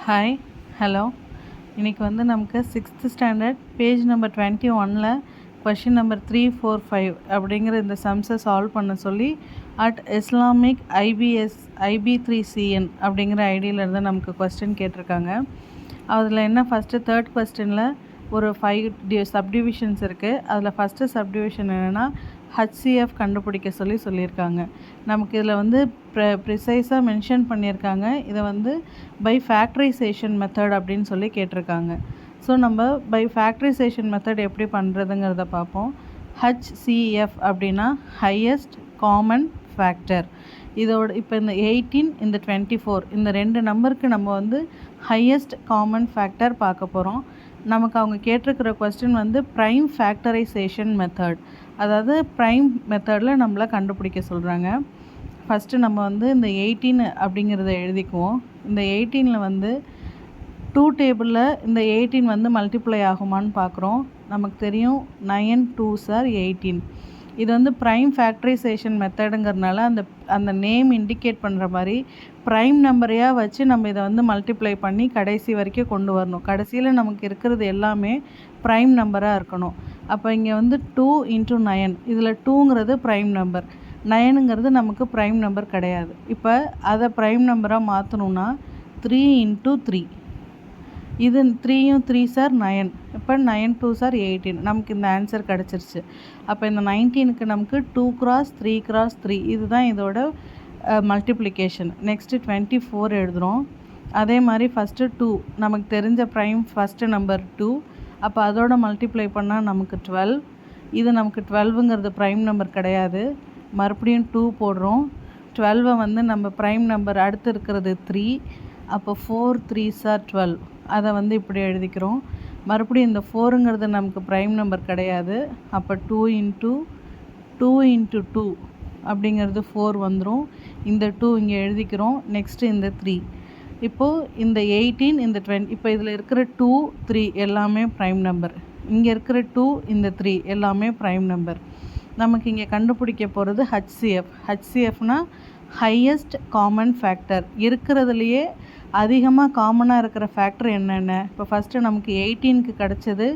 Hi hello இன்றைக்கி வந்து நமக்கு 6th ஸ்டாண்டர்ட் பேஜ் நம்பர் 21ல் கொஷின் நம்பர் 345 அப்படிங்கிற இந்த சம்ஸை சால்வ் பண்ண சொல்லி இஸ்லாமிக் IB3CN அப்படிங்கிற ஐடியிலேருந்து நமக்கு கொஸ்டின் கேட்டிருக்காங்க. அதில் என்ன ஃபஸ்ட்டு தேர்ட் கொஸ்டினில் ஒரு 5 சப்டிவிஷன்ஸ் இருக்குது. அதில் ஃபஸ்ட்டு சப்டிவிஷன் என்னென்னா HCF கண்டுபிடிக்க சொல்லியிருக்காங்க. நமக்கு இதில் வந்து ப்ரிசைஸாக மென்ஷன் பண்ணியிருக்காங்க. இதை வந்து பை ஃபேக்டரைசேஷன் மெத்தட் அப்படின்னு சொல்லி கேட்டிருக்காங்க. ஸோ நம்ம பை ஃபேக்டரைசேஷன் மெத்தட் எப்படி பண்ணுறதுங்கிறத பார்ப்போம். HCF அப்படின்னா ஹையஸ்ட் காமன் ஃபேக்டர். இதோட இப்போ இந்த 18 இந்த 24 இந்த ரெண்டு நம்பருக்கு நம்ம வந்து ஹையஸ்ட் காமன் ஃபேக்டர் பார்க்க போகிறோம். நமக்கு அவங்க கேட்டிருக்கிற கொஸ்டின் வந்து ப்ரைம் ஃபேக்டரைசேஷன் மெத்தட், அதாவது ப்ரைம் மெத்தடில் நம்மளை கண்டுபிடிக்க சொல்கிறாங்க. ஃபஸ்ட்டு நம்ம வந்து இந்த 18 அப்படிங்கிறத எழுதிக்குவோம். இந்த 18ல் வந்து 2 டேபிளில் இந்த 18 வந்து மல்டிப்ளை ஆகுமான்னு பார்க்குறோம். நமக்கு தெரியும் 9 2s are 18. இது வந்து ப்ரைம் ஃபேக்டரைசேஷன் மெத்தடுங்கிறதுனால அந்த நேம் இண்டிகேட் பண்ணுற மாதிரி ப்ரைம் நம்பரையாக வச்சு நம்ம இதை வந்து மல்டிப்ளை பண்ணி கடைசி வரைக்கும் கொண்டு வரணும். கடைசியில் நமக்கு இருக்கிறது எல்லாமே ப்ரைம் நம்பராக இருக்கணும். அப்போ இங்கே வந்து 2 × 9, இதில் 2ங்கிறது ப்ரைம் நம்பர், 9ங்கிறது நமக்கு ப்ரைம் நம்பர் கிடையாது. இப்போ அதை ப்ரைம் நம்பராக மாற்றணுன்னா 3 × 3, இது 3யும் 3s are 9, இப்போ 9 2s are 18. நமக்கு இந்த ஆன்சர் கிடச்சிருச்சு. அப்போ இந்த 19க்கு நமக்கு 2 × 3 × 3 இதுதான் இதோட மல்டிப்ளிகேஷன். நெக்ஸ்ட்டு 24 எழுதுகிறோம். அதே மாதிரி ஃபஸ்ட்டு 2 நமக்கு தெரிஞ்ச ப்ரைம் ஃபஸ்ட்டு நம்பர் 2, அப்போ அதோட மல்டிப்ளை பண்ணால் நமக்கு 12. இது நமக்கு 12ங்கிறது ப்ரைம் நம்பர் கிடையாது. மறுபடியும் 2 போடுறோம். 12 வந்து நம்ம ப்ரைம் நம்பர் அடுத்து இருக்கிறது 3, அப்போ 4 3s are 12, அதை வந்து இப்படி எழுதிக்கிறோம். மறுபடியும் இந்த 4ங்கிறது நமக்கு ப்ரைம் நம்பர் கிடையாது. அப்போ 2 × 2 அப்படிங்கிறது 4 வந்துடும். இந்த 2 இங்கே எழுதிக்கிறோம். நெக்ஸ்ட்டு இந்த 3. இப்போது இந்த 18 இந்த 20, இப்போ இதில் இருக்கிற 2 3 எல்லாமே ப்ரைம் நம்பர். இங்கே இருக்கிற 2 இந்த 3 எல்லாமே ப்ரைம் நம்பர். நமக்கு இங்கே கண்டுபிடிக்க போகிறது HCFனா ஹையஸ்ட் காமன் ஃபேக்டர். இருக்கிறதுலையே அதிகமாக காமனாக இருக்கிற ஃபேக்டர் என்னென்ன? இப்போ ஃபஸ்ட்டு நமக்கு 18க்கு கிடச்சது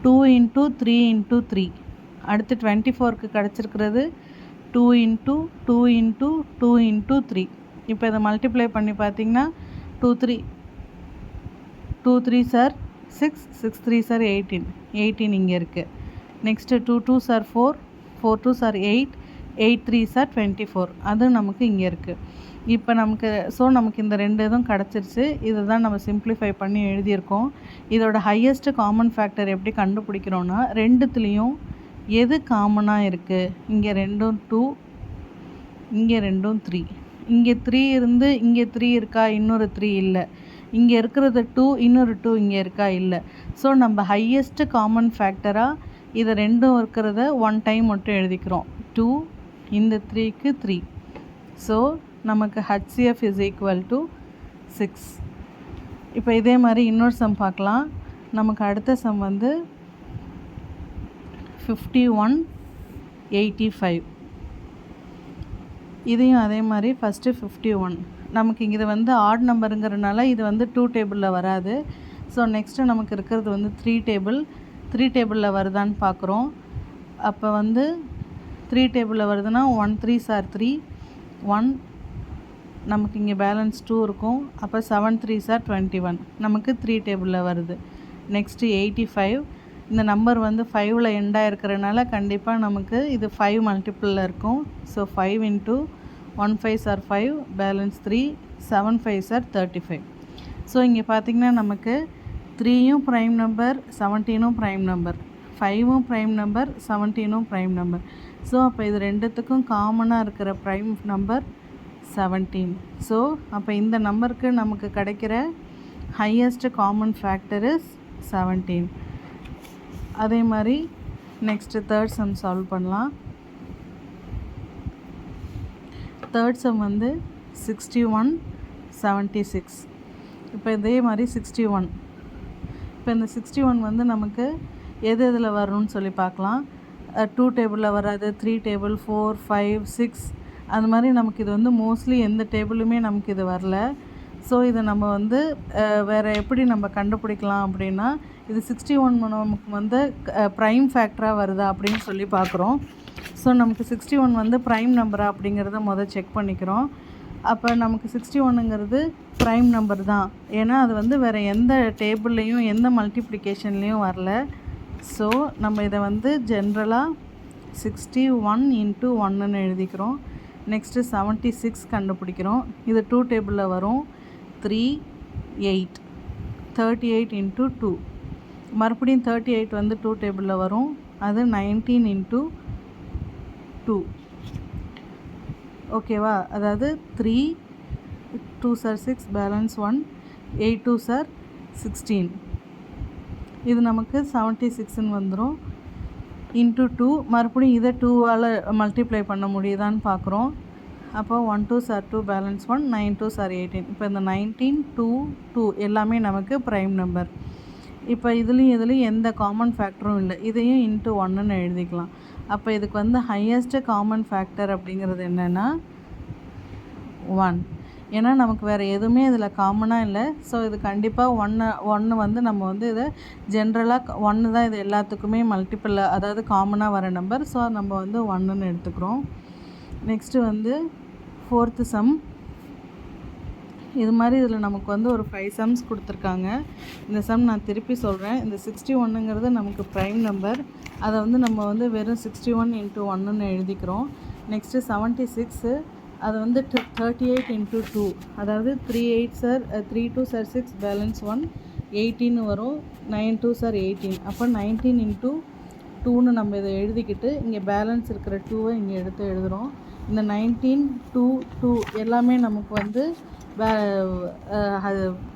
2 × 3 × 3. அடுத்து 24க்கு கிடச்சிருக்கிறது 2 × 2 × 2 × 3. இப்போ இதை மல்டிப்ளை பண்ணி பார்த்திங்கன்னா 2 3s are 6, 6 3s are 18 இங்கே இருக்குது. Next 2 2s are 4, 4 2s are 8, 8 3s are 24, அது நமக்கு இங்கே இருக்குது. இப்போ நமக்கு இந்த ரெண்டு இதுவும் கிடச்சிருச்சு. இதை தான் நம்ம சிம்ப்ளிஃபை பண்ணி எழுதியிருக்கோம். இதோட ஹையஸ்ட்டு காமன் ஃபேக்டர் எப்படி கண்டுபிடிக்கிறோன்னா, ரெண்டுத்துலேயும் எது காமனாக இருக்குது? இங்கே ரெண்டும் 2, இங்கே ரெண்டும் 3. இங்கே 3 இருந்து இங்கே 3 இருக்கா? இன்னொரு 3 இல்லை. இங்கே இருக்கிறது 2, இன்னொரு 2 இங்கே இருக்கா? இல்லை. ஸோ நம்ம ஹையஸ்ட்டு காமன் ஃபேக்டராக இதை ரெண்டும் இருக்கிறத 1 டைம் மட்டும் எழுதிக்கிறோம். 2 இந்த 3க்கு 3. ஸோ நமக்கு HCF is equal to 6. இப்போ இதே மாதிரி இன்னொரு சம் பார்க்கலாம். நமக்கு அடுத்த சம் வந்து 5185. இதையும் அதே மாதிரி ஃபஸ்ட்டு 51. நமக்கு இது வந்து ஆட் நம்பருங்கிறதுனால இது வந்து 2 டேபிளில் வராது. ஸோ நெக்ஸ்ட்டு நமக்கு இருக்கிறது வந்து 3 டேபிளில் வருதான்னு பார்க்குறோம். அப்போ வந்து 3 டேபிளில் வருதுன்னா 1 3s are 3, 1 நமக்கு இங்கே பேலன்ஸ் 2 இருக்கும். அப்போ 7 3s are 21, நமக்கு 3 டேபிளில் வருது. நெக்ஸ்ட்டு 85. இந்த நம்பர் வந்து 5ல் எண்டாக இருக்கிறனால கண்டிப்பாக நமக்கு இது 5 மல்டிப்பிளில் இருக்கும். So 5 × 1 5s are 5, balance 3, 7 5s are 35. So இங்கே பார்த்திங்கன்னா நமக்கு 3யும் ப்ரைம் நம்பர், 17ம் ப்ரைம் நம்பர், 5ம் ப்ரைம் நம்பர், 17ம் ப்ரைம் நம்பர். ஸோ அப்போ இது ரெண்டுத்துக்கும் காமனாக இருக்கிற ப்ரைம் நம்பர் 17. ஸோ அப்போ இந்த நம்பருக்கு நமக்கு கிடைக்கிற ஹையஸ்ட் காமன் ஃபேக்டர் இஸ் 17. அதே மாதிரி நெக்ஸ்ட்டு தேர்ட் சம் சால்வ் பண்ணலாம். தேர்ட் சம் வந்து 61 76. இப்போ இதே மாதிரி 61. இப்போ இந்த 61 வந்து நமக்கு எது எதில் வரணும்னு சொல்லி பார்க்கலாம். 2 டேபிளில் வராது, 3 டேபிள், 4 5 6 அந்த மாதிரி நமக்கு இது வந்து மோஸ்ட்லி எந்த டேபிளுமே நமக்கு இது வரல. ஸோ இதை நம்ம வந்து வேறு எப்படி நம்ம கண்டுபிடிக்கலாம் அப்படின்னா, இது 61 நமக்கு வந்து ப்ரைம் ஃபேக்டராக வருதா அப்படின்னு சொல்லி பார்க்குறோம். ஸோ நமக்கு 61 வந்து ப்ரைம் நம்பரா அப்படிங்கிறத செக் பண்ணிக்கிறோம். அப்போ நமக்கு 61ங்கிறது ப்ரைம் நம்பர் தான். ஏன்னா அது வந்து வேறு எந்த டேபிள்லேயும் எந்த மல்டிப்ளிகேஷன்லேயும் வரல. ஸோ நம்ம இதை வந்து ஜென்ரலாக 61 × 1ன்னு எழுதிக்கிறோம். நெக்ஸ்ட்டு 76 கண்டுபிடிக்கிறோம். இது 2 டேபிளில் வரும். 3, 8, 38 × 2. மறுபடியும் 38 வந்து 2 டேபிளில் வரும். அது 19 × 2. ஓகேவா? அதாவது 3 2s are 6, balance 1, 8 2s are 16. இது நமக்கு 76ன்னு வந்துடும். இன்ட்டு 2, மறுபடியும் இதை 2ஆல் மல்டிப்ளை பண்ண முடியுதான்னு பார்க்குறோம். அப்போ 1 2s are 2, balance 1, 9 2s are 18. இப்போ இந்த 19 2 2 எல்லாமே நமக்கு ப்ரைம் நம்பர். இப்போ இதுலேயும் எந்த காமன் ஃபேக்டரும் இல்லை. இதையும் இன்ட்டு 1ன்னு எழுதிக்கலாம். அப்போ இதுக்கு வந்து ஹையஸ்ட்டு காமன் ஃபேக்டர் அப்படிங்கிறது என்னென்னா 1. ஏன்னா நமக்கு வேறு எதுவுமே இதில் காமனாக இல்லை. ஸோ இது கண்டிப்பாக ஒன்று வந்து நம்ம வந்து இதை ஜென்ரலாக 1 தான் இது எல்லாத்துக்குமே மல்டிப்பிள், அதாவது காமனாக வர நம்பர். ஸோ நம்ம வந்து 1ன்னு எடுத்துக்கிறோம். நெக்ஸ்ட்டு வந்து 4th சம். இது மாதிரி இதில் நமக்கு வந்து ஒரு 5 சம்ஸ் கொடுத்துருக்காங்க. இந்த சம் நான் திருப்பி சொல்கிறேன். இந்த 61ங்கிறது நமக்கு ப்ரைம் நம்பர். அதை வந்து நம்ம வந்து வெறும் 61 × 1ன்னு எழுதிக்கிறோம். நெக்ஸ்ட்டு 76, அது வந்து 38 × 2, அதாவது 3 8s are 3 2s are 6, balance 1, 18 வரும். 9 2s are 18. அப்போ 19 × 2ன்னு நம்ம இதை எழுதிக்கிட்டு இங்கே பேலன்ஸ் இருக்கிற 2வை இங்கே எடுத்து எழுதுகிறோம். இந்த 19 2 2 எல்லாமே நமக்கு வந்து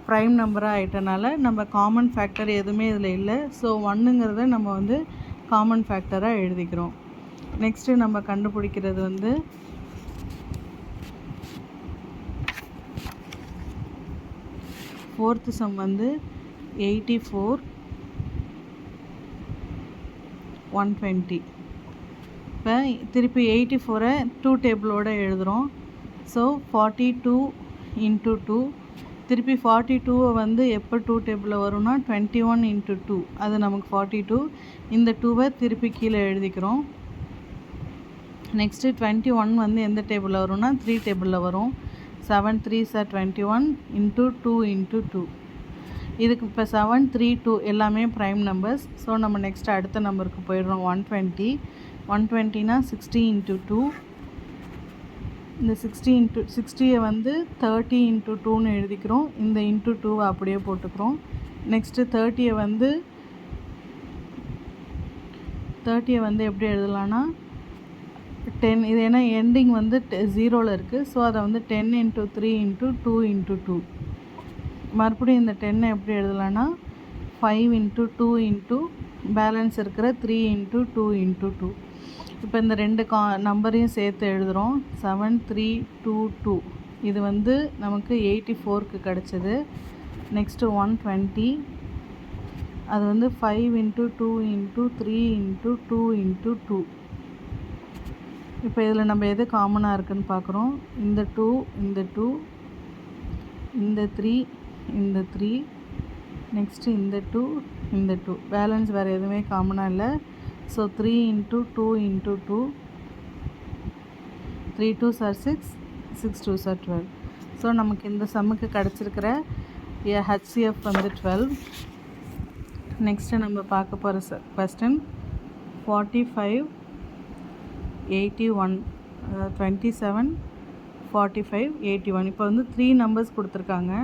ப்ரைம் நம்பராக ஆகிட்டனால நம்ம காமன் ஃபேக்டர் எதுவுமே இதில் இல்லை. ஸோ 1ங்கிறத நம்ம வந்து காமன் ஃபேக்டராக எழுதிக்கிறோம். நெக்ஸ்ட்டு நம்ம கண்டுபிடிக்கிறது வந்து 4th சம் வந்து 84 120. இப்போ திருப்பி 84-ஐ 2 டேபிளோடு எழுதுகிறோம். ஸோ 42 × 2. திருப்பி 42-ஐ வந்து எப்போ 2 டேபிளில் வரும்னா 21 × 2, அது நமக்கு 42. இந்த 2வை திருப்பி கீழே எழுதிக்கிறோம். நெக்ஸ்ட்டு 21 வந்து எந்த டேபிளில் வரும்னா 3 டேபிளில் வரும். 7 3s are 21 × 2 × 2. இதுக்கு இப்போ 7 3 2 எல்லாமே ப்ரைம் நம்பர்ஸ். ஸோ நம்ம நெக்ஸ்ட் அடுத்த நம்பருக்கு போயிடுறோம். 120. 120னா 60 × 2. இந்த 60யை வந்து 30 × 2ன்னு எழுதிக்கிறோம். இந்த இன்ட்டு 2வை அப்படியே போட்டுக்கிறோம். நெக்ஸ்ட்டு 30யை வந்து எப்படி எழுதலான்னா 10. இது ஏன்னா எண்டிங் வந்து 0ல் இருக்குது. ஸோ அதை வந்து 10 × 3 × 2 × 2. மறுபடியும் இந்த 10-ஐ எப்படி எழுதலான்னா 5 × 2 பேலன்ஸ் இருக்கிற 3 × 2 × 2. இப்போ இந்த ரெண்டு நம்பரையும் சேர்த்து எழுதுகிறோம். 7 3 2 2. இது வந்து நமக்கு 84க்கு கிடச்சிது. நெக்ஸ்ட்டு 120, அது வந்து 5 × 2 × 3 × 2 × 2. இப்போ இதில் நம்ம எது காமனாக இருக்குதுன்னு பார்க்குறோம். இந்த 2 இந்த 2, இந்த 3 இந்த 3, நெக்ஸ்ட்டு இந்த 2 இந்த 2. பேலன்ஸ் வேறு எதுவுமே காமனாக இல்லை. So 3 × 2 × 2, 3 2s are 6, 6 2s are 12. So நமக்கு இந்த சம்முக்கு கிடச்சிருக்கிற HCF வந்து 12. நெக்ஸ்ட்டு நம்ம பார்க்க போகிற கொஸ்டின் 45 81, 27 45 81. இப்போ வந்து 3 நம்பர்ஸ் கொடுத்துருக்காங்க.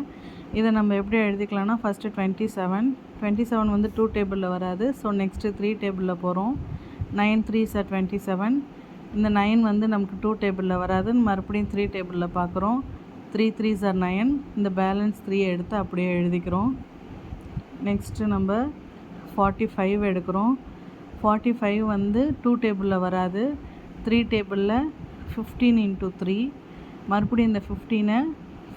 இதை நம்ம எப்படி எழுதிக்கலாம்னா ஃபஸ்ட்டு 27 வந்து 2 டேபிளில் வராது. ஸோ நெக்ஸ்ட்டு 3 டேபிளில் போகிறோம். 9 3s are 27. இந்த 9 வந்து நமக்கு 2 டேபிளில் வராதுன்னு மறுபடியும் 3 டேபிளில் பார்க்குறோம். 3 3s are 9. இந்த பேலன்ஸ் 3 எடுத்து அப்படியே எழுதிக்கிறோம். நெக்ஸ்ட்டு நம்ம 45 எடுக்கிறோம். 45 வந்து 2 டேபிளில் வராது. 3 டேபிளில் 15 × 3. மறுபடியும் இந்த 15-ஐ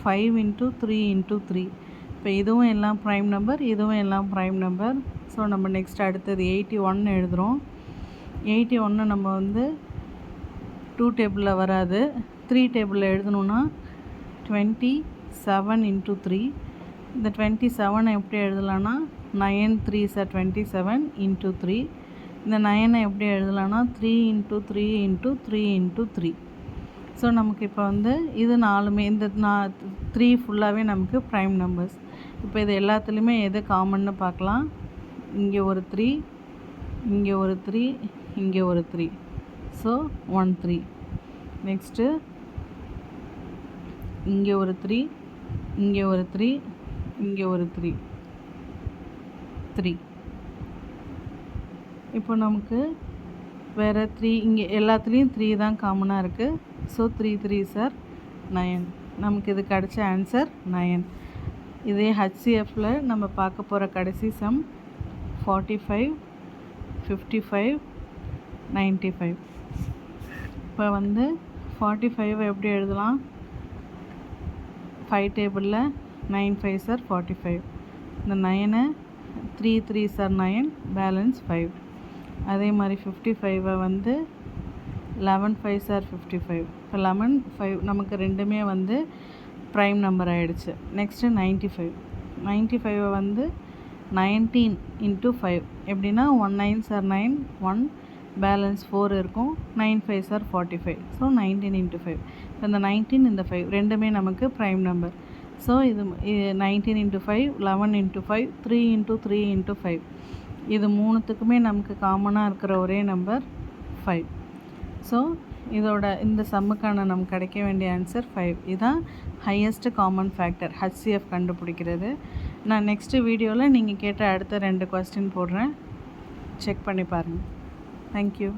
5 × 3 × 3. இப்போ இதுவும் எல்லாம் ப்ரைம் நம்பர், இதுவும் எல்லாம் ப்ரைம் நம்பர். ஸோ நம்ம நெக்ஸ்ட் அடுத்தது 81 எழுதுகிறோம். 81 நம்ம வந்து 2 டேபிளில் வராது. 3 டேபிளில் எழுதணுன்னா 20 7 into 3. இந்த 27 எப்படி எழுதலாம்னா 9 3s are 27 into 3. இந்த 9 எப்படி எழுதலாம்னா 3 into 3 into 3 into 3. ஸோ நமக்கு இப்போ வந்து இது நாலுமே இந்த 3 ஃபுல்லாகவே நமக்கு ப்ரைம் நம்பர்ஸ். இப்போ இது எல்லாத்துலேயுமே எது காமன்னு பார்க்கலாம். இங்கே ஒரு 3, இங்கே ஒரு 3, இங்கே ஒரு 3. ஸோ 1 3. நெக்ஸ்ட்டு இங்கே ஒரு 3, இங்கே ஒரு 3, இங்கே ஒரு 3 3. இப்போ நமக்கு வேறு 3 இங்கே எல்லாத்துலேயும் 3 தான் காமனாக இருக்குது. So 3 3s are 9. நமக்கு இது கிடச்ச ஆன்சர் 9. இதே HCFல நம்ம பார்க்க போகிற கடைசி சம் 45 55 95. இப்போ வந்து 45 எப்படி எழுதலாம்? 5 டேபிளில் 9 5s are 45. இந்த 9 3 3s are 9, பேலன்ஸ் 5. அதே மாதிரி 55 வந்து 11 5s are 55. இப்போ 11 5 நமக்கு ரெண்டுமே வந்து ப்ரைம் நம்பர் ஆகிடுச்சு. நெக்ஸ்ட்டு 95 வந்து 19 into 5 எப்படின்னா 1 9s are 9, 1 பேலன்ஸ் 4 இருக்கும். 9 5s are 45. So 19 into 5. இப்போ இந்த 19 இந்த 5 ரெண்டுமே நமக்கு ப்ரைம் நம்பர். ஸோ இது 19 into 5, 11 into 5, 3 into 3 into 5. இது மூணுத்துக்குமே நமக்கு காமனாக இருக்கிற ஒரே நம்பர் 5. ஸோ இதோட இந்த சம்முக்கான நமக்கு கிடைக்க வேண்டிய ஆன்சர் 5. இதுதான் ஹையஸ்ட் காமன் ஃபேக்டர் HCF கண்டுபிடிக்கிறது. நான் நெக்ஸ்ட்டு வீடியோவில் நீங்கள் கேட்ட அடுத்த 2 கொஸ்டின் போடுறேன், செக் பண்ணி பாருங்கள். தேங்க்யூ.